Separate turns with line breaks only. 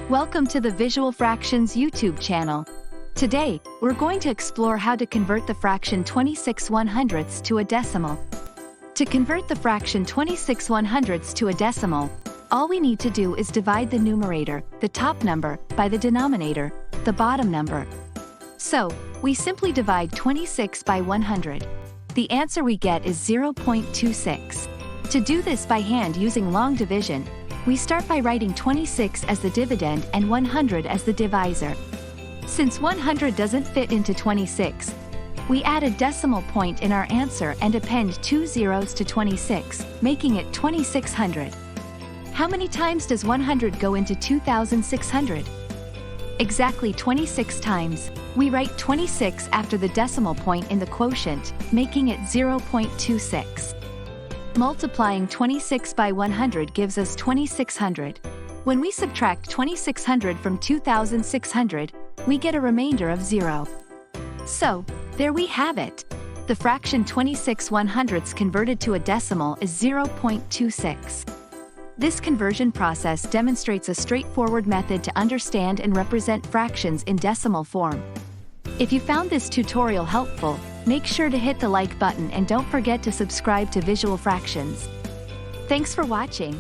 Welcome to the Visual Fractions YouTube channel. Today, we're going to explore how to convert the fraction 26/100ths to a decimal. To convert the fraction 26/100ths to a decimal, all we need to do is divide the numerator, the top number, by the denominator, the bottom number. So, we simply divide 26 by 100. The answer we get is 0.26. To do this by hand using long division, we start by writing 26 as the dividend and 100 as the divisor. Since 100 doesn't fit into 26, we add a decimal point in our answer and append 2 zeros to 26, making it 2600. How many times does 100 go into 2600? Exactly 26 times. We write 26 after the decimal point in the quotient, making it 0.26. Multiplying 26 by 100 gives us 2600. When we subtract 2600 from 2600, we get a remainder of 0. So, there we have it. The fraction 26/100ths converted to a decimal is 0.26. This conversion process demonstrates a straightforward method to understand and represent fractions in decimal form. If you found this tutorial helpful, make sure to hit the like button and don't forget to subscribe to Visual Fractions. Thanks for watching.